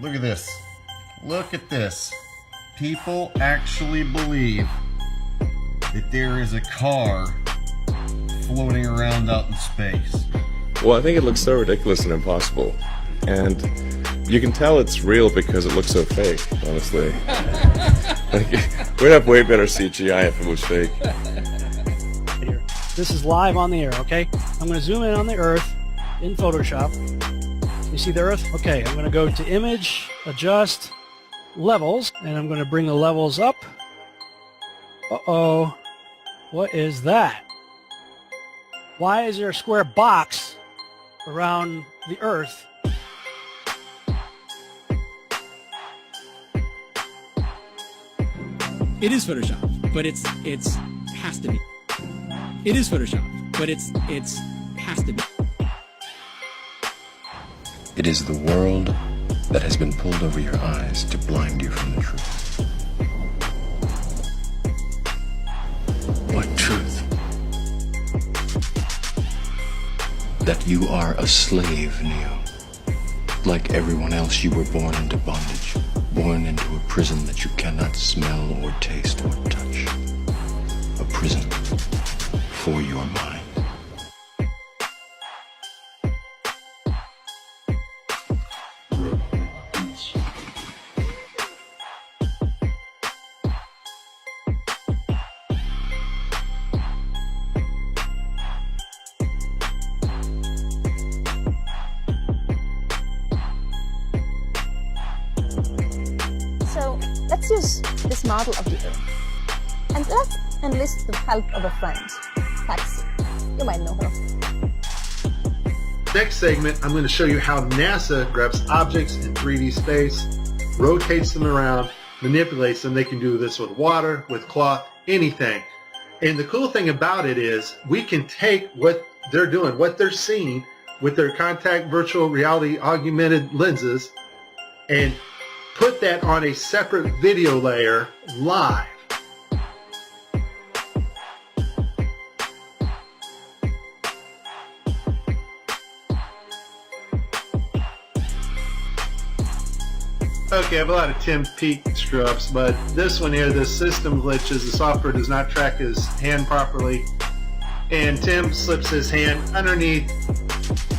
Look at this. Look at this. People actually believe that there is a car floating around out in space. Well, I think it looks so ridiculous and impossible. And you can tell it's real because it looks so fake, honestly. Like, we'd have way better CGI if it was fake. This is live on the air, okay? I'm going to zoom in on the Earth in Photoshop. You see the Earth? Okay, I'm going to go to Image, Adjust, Levels, and I'm going to bring the levels up. Uh-oh. What is that? Why is there a square box around the Earth? It is Photoshop, but it's has to be. It is Photoshop, but it's has to be. It is the world that has been pulled over your eyes to blind you from the truth. What truth? That you are a slave, Neo. Like everyone else, you were born into bondage, born into a prison that you cannot smell or taste or touch. A prison for your mind. So let's use this model of the Earth. And let's enlist the help of a friend, Taxi. You might know her. Next segment, I'm going to show you how NASA grabs objects in 3D space, rotates them around, manipulates them. They can do this with water, with cloth, anything. And the cool thing about it is we can take what they're doing, what they're seeing with their contact virtual reality augmented lenses and put that on a separate video layer live. Okay, I have a lot of Tim Peake screw-ups, but this one here, the system glitches, the software does not track his hand properly, and Tim slips his hand underneath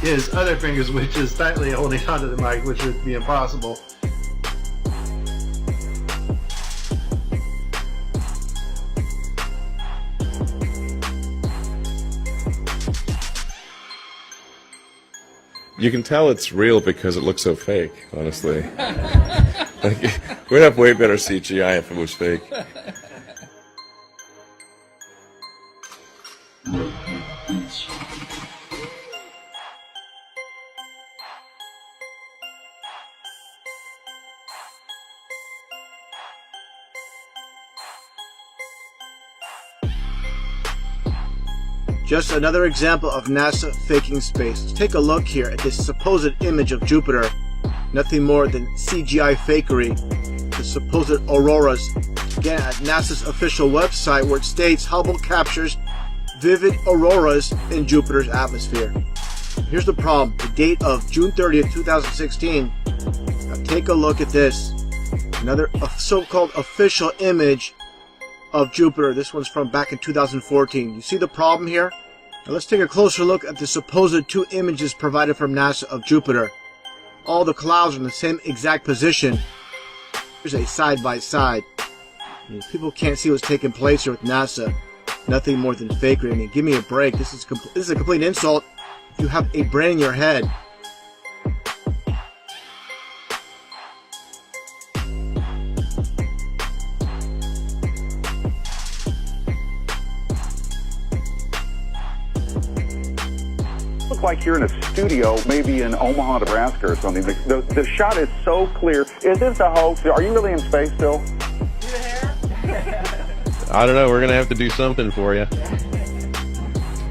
his other fingers, which is tightly holding onto the mic, which would be impossible. You can tell it's real because it looks so fake, honestly. Like, we'd have way better CGI if it was fake. Just another example of NASA faking space. Let's take a look here at this supposed image of Jupiter. Nothing more than CGI fakery. The supposed auroras. Again, at NASA's official website where it states Hubble captures vivid auroras in Jupiter's atmosphere. Here's the problem. The date of June 30th, 2016. Now take a look at this. Another so-called official image of Jupiter. This one's from back in 2014. You see the problem here? Now let's take a closer look at the supposed two images provided from NASA of Jupiter. All the clouds are in the same exact position. Here's a side-by-side. People can't see what's taking place here with NASA. Nothing more than fakery. I mean, give me a break. This is a complete insult. You have a brain in your head. Look like you're in a studio, maybe in Omaha, Nebraska or something. The shot is so clear. Is this a hoax? Are you really in space still? I don't know. We're going to have to do something for you.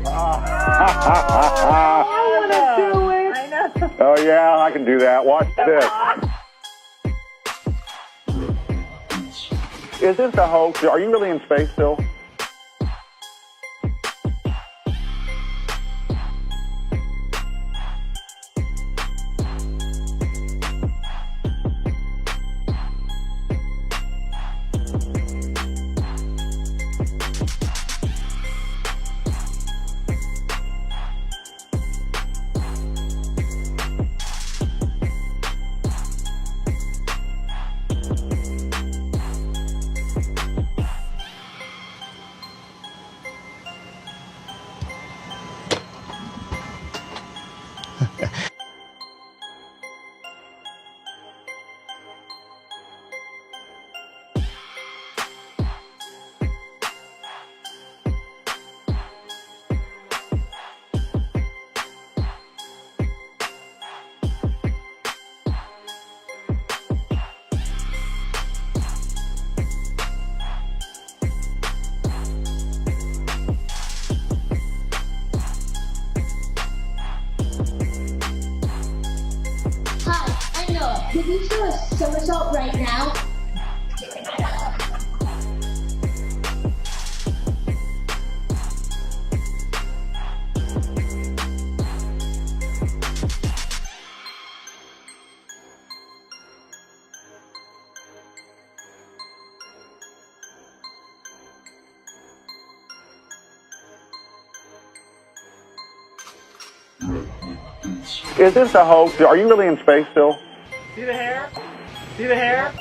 I want to do it. I know. Oh, yeah, I can do that. Watch this. Is this a hoax? Are you really in space still? Hi, I'm Noah. Could you do a somersault right now? Is this a hoax? Are you really in space still? See the hair? See the hair?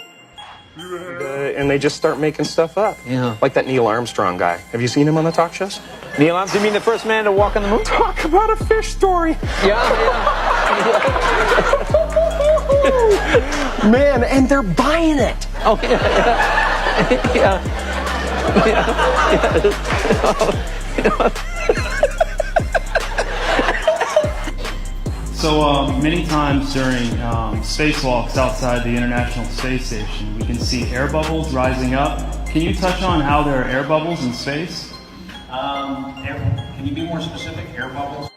And they just start making stuff up. Yeah. Like that Neil Armstrong guy. Have you seen him on the talk shows? Neil Armstrong, you mean the first man to walk on the moon? Talk about a fish story. Man, and they're buying it. Oh, yeah. So many times during spacewalks outside the International Space Station, we can see air bubbles rising up. Can you touch on how there are air bubbles in space? Can you be more specific? Air bubbles?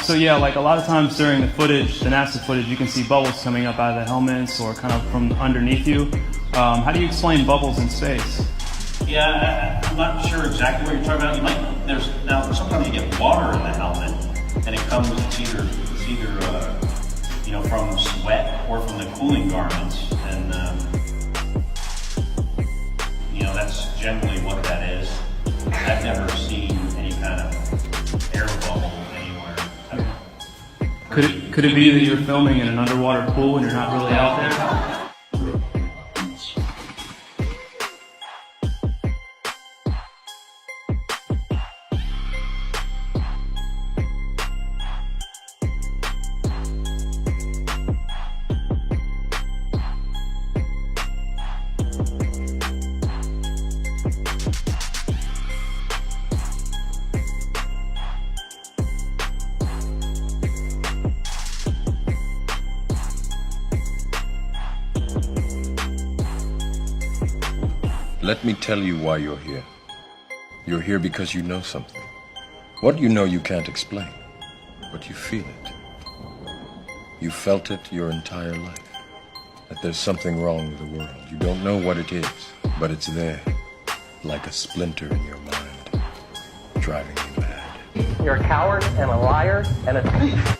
So yeah, like a lot of times during the footage, the NASA footage, you can see bubbles coming up out of the helmets or kind of from underneath you. How do you explain bubbles in space? Yeah, I'm not sure exactly what you're talking about. Now sometimes you get water in the helmet, and it comes. It's either from sweat or from the cooling garments, and that's generally what that is. I've never seen any kind of air bubble anywhere. Could it be that you're filming in an underwater pool and you're not really out there? Let me tell you why you're here. You're here because you know something. What you know you can't explain, but you feel it. You felt it your entire life. That there's something wrong with the world. You don't know what it is, but it's there, like a splinter in your mind, driving you mad. You're a coward and a liar and a thief.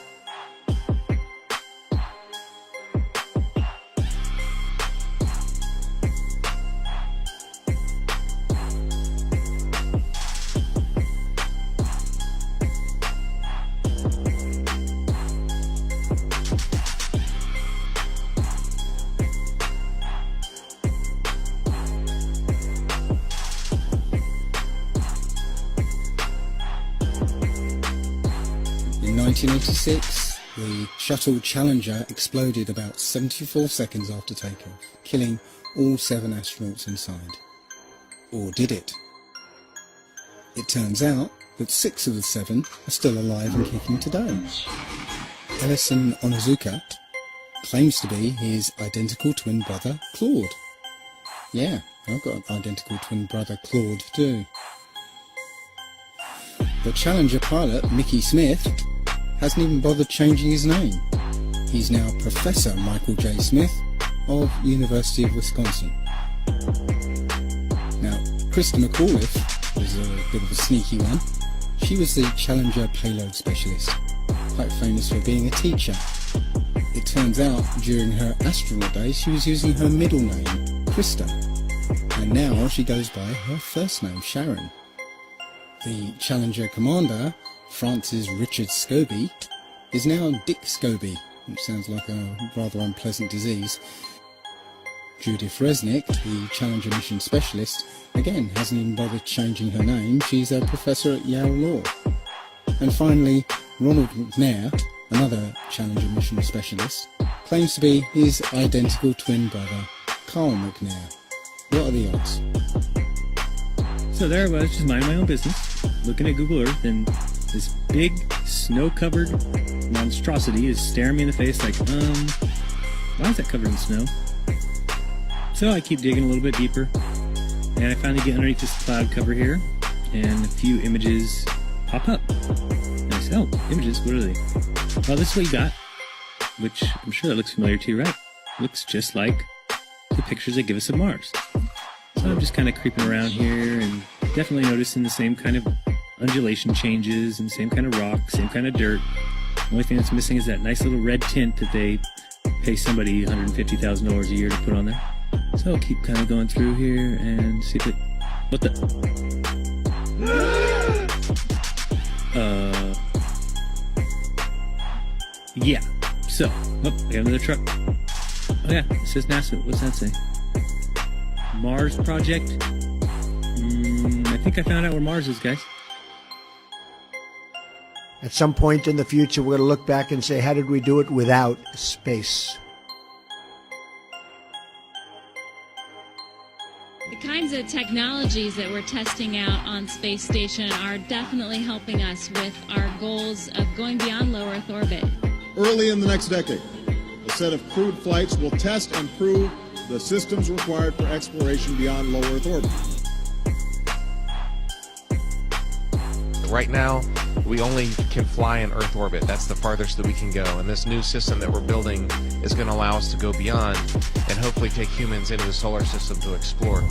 In 1986, the shuttle Challenger exploded about 74 seconds after takeoff, killing all 7 astronauts inside. Or did it? It turns out that 6 of the 7 are still alive and kicking today. Ellison Onizuka, claims to be his identical twin brother, Claude. Yeah, I've got an identical twin brother, Claude, too. The Challenger pilot, Mickey Smith, hasn't even bothered changing his name. He's now Professor Michael J. Smith of University of Wisconsin. Now, Krista McAuliffe was a bit of a sneaky one. She was the Challenger payload specialist, quite famous for being a teacher. It turns out during her astronaut days she was using her middle name, Krista, and now she goes by her first name, Sharon. The Challenger commander, Francis Richard Scobie, is now Dick Scobie, which sounds like a rather unpleasant disease. Judith Resnick, the Challenger mission specialist, again hasn't even bothered changing her name. She's a professor at Yale Law. And finally, Ronald McNair, another Challenger mission specialist, claims to be his identical twin brother, Carl McNair. What are the odds? So there I was, just minding my own business, looking at Google Earth, and this big, snow-covered monstrosity is staring me in the face like, why is that covered in snow? So I keep digging a little bit deeper, and I finally get underneath this cloud cover here, and a few images pop up. And I say, oh, images, what are they? Well, this is what you got, which I'm sure that looks familiar to you, right? Looks just like the pictures they give us of Mars. So I'm just kind of creeping around here and definitely noticing the same kind of undulation changes and same kind of rock, same kind of dirt. The only thing that's missing is that nice little red tint that they pay somebody $150,000 a year to put on there. So I'll keep kind of going through here and see if it... What the... Yeah. So, I got another truck. Oh yeah, it says NASA. What's that say? Mars Project? I think I found out where Mars is, guys. At some point in the future, we're going to look back and say, how did we do it without space? The kinds of technologies that we're testing out on Space Station are definitely helping us with our goals of going beyond low Earth orbit. Early in the next decade, a set of crewed flights will test and prove the systems required for exploration beyond low Earth orbit. Right now, we only can fly in Earth orbit. That's the farthest that we can go. And this new system that we're building is going to allow us to go beyond and hopefully take humans into the solar system to explore.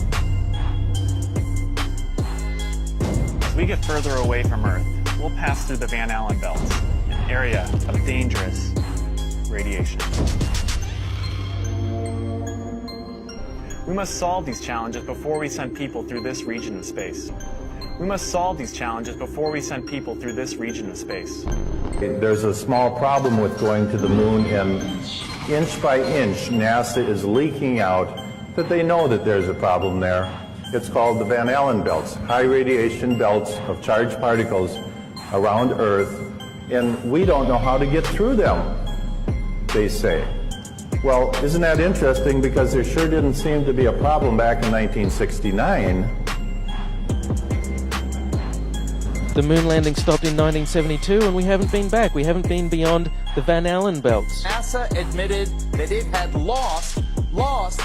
As we get further away from Earth, we'll pass through the Van Allen belts, an area of dangerous radiation. We must solve these challenges before we send people through this region of space. We must solve these challenges before we send people through this region of space. There's a small problem with going to the moon, and inch by inch, NASA is leaking out that they know that there's a problem there. It's called the Van Allen belts, high radiation belts of charged particles around Earth, and we don't know how to get through them, they say. Well, isn't that interesting, because there sure didn't seem to be a problem back in 1969. The moon landing stopped in 1972 and we haven't been back. We haven't been beyond the Van Allen belts. NASA admitted that it had lost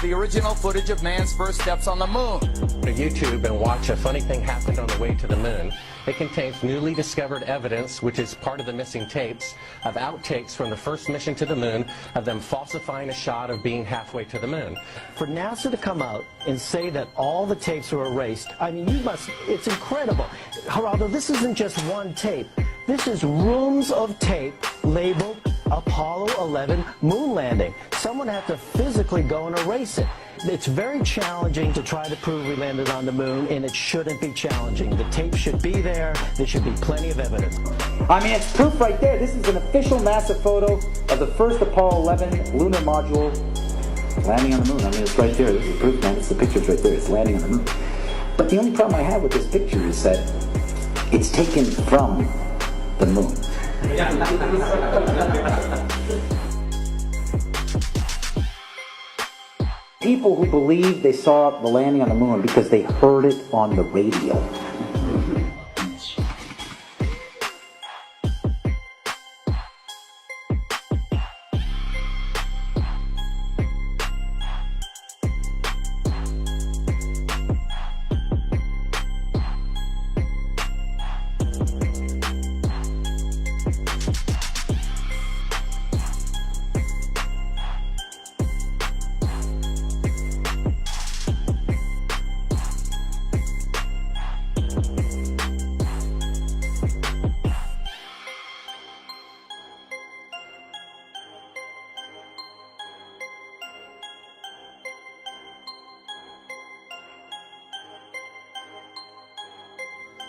the original footage of man's first steps on the moon. Go to YouTube and watch A Funny Thing Happened on the Way to the Moon. It contains newly discovered evidence, which is part of the missing tapes, of outtakes from the first mission to the moon, of them falsifying a shot of being halfway to the moon. For NASA to come out and say that all the tapes were erased, I mean, it's incredible. Geraldo, this isn't just one tape. This is rooms of tape labeled Apollo 11 moon landing. Someone had to physically go and erase it. It's very challenging to try to prove we landed on the moon, and it shouldn't be challenging. The tape should be there. There should be plenty of evidence. I mean, it's proof right there. This is an official NASA photo of the first Apollo 11 lunar module landing on the moon. I mean, it's right there. This is proof, man. It's the picture's right there. It's landing on the moon. But the only problem I have with this picture is that it's taken from the moon. People who believe they saw the landing on the moon because they heard it on the radio.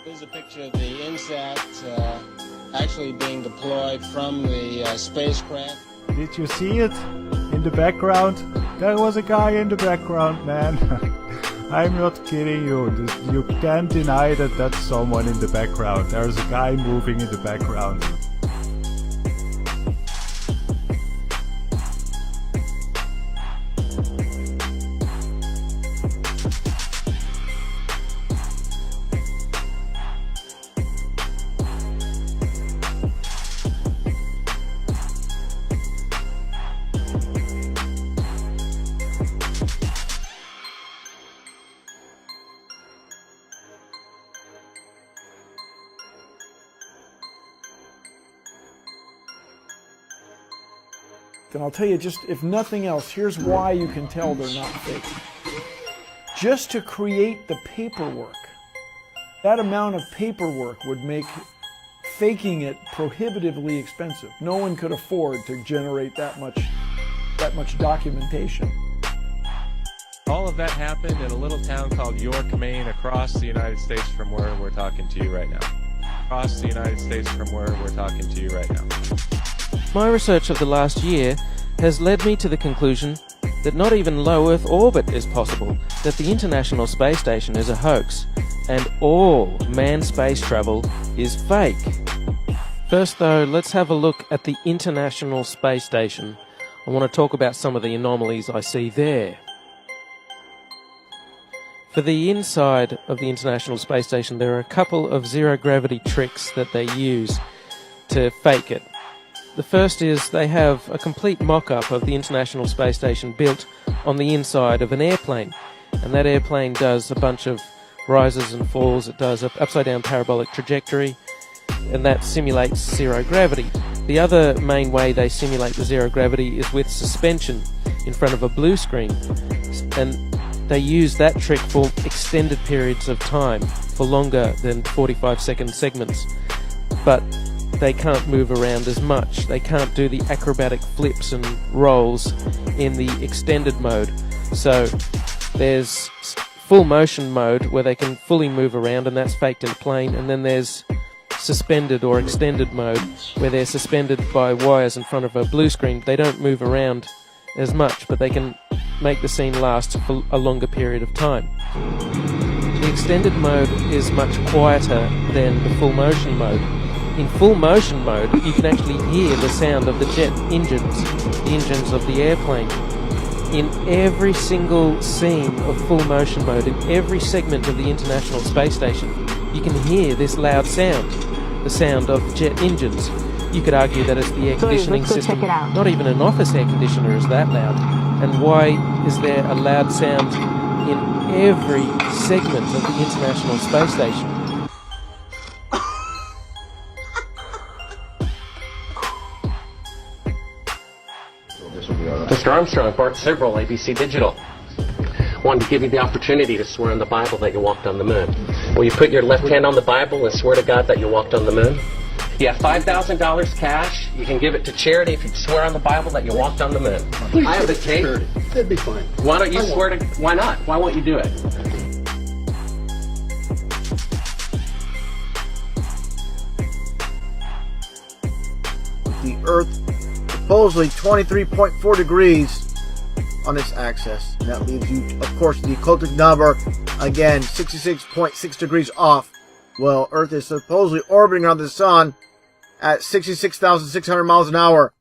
Here's a picture of the INSAT actually being deployed from the spacecraft. Did you see it in the background? There was a guy in the background, man. I'm not kidding you. You can't deny that that's someone in the background. There's a guy moving in the background. And I'll tell you, just if nothing else, here's why you can tell they're not fake. Just to create the paperwork, that amount of paperwork would make faking it prohibitively expensive. No one could afford to generate that much documentation. All of that happened in a little town called York, Maine, across the United States from where we're talking to you right now. Across the United States from where we're talking to you right now. My research of the last year has led me to the conclusion that not even low Earth orbit is possible, that the International Space Station is a hoax, and all manned space travel is fake. First though, let's have a look at the International Space Station. I want to talk about some of the anomalies I see there. For the inside of the International Space Station, there are a couple of zero-gravity tricks that they use to fake it. The first is they have a complete mock-up of the International Space Station built on the inside of an airplane. And that airplane does a bunch of rises and falls. It does an upside-down parabolic trajectory, and that simulates zero gravity. The other main way they simulate the zero gravity is with suspension in front of a blue screen. And they use that trick for extended periods of time, for longer than 45-second segments. But they can't move around as much. They can't do the acrobatic flips and rolls in the extended mode. So there's full motion mode where they can fully move around, and that's faked in a plane. And then there's suspended or extended mode where they're suspended by wires in front of a blue screen. They don't move around as much, but they can make the scene last for a longer period of time. The extended mode is much quieter than the full motion mode. In full motion mode, you can actually hear the sound of the jet engines, the engines of the airplane. In every single scene of full motion mode, in every segment of the International Space Station, you can hear this loud sound, the sound of jet engines. You could argue that it's the air conditioning system. Not even an office air conditioner is that loud. And why is there a loud sound in every segment of the International Space Station? Mr. Armstrong, Bart Sibrel, ABC Digital. Wanted to give you the opportunity to swear on the Bible that you walked on the moon. Will you put your left hand on the Bible and swear to God that you walked on the moon? You have $5,000 cash. You can give it to charity if you swear on the Bible that you walked on the moon. I have the tape. That'd be fine. Why don't you swear to... Why not? Why won't you do it? The Earth supposedly 23.4 degrees on its axis. And that leaves you, of course, the occultic number, again, 66.6 degrees off. Well, Earth is supposedly orbiting around the Sun at 66,600 miles an hour.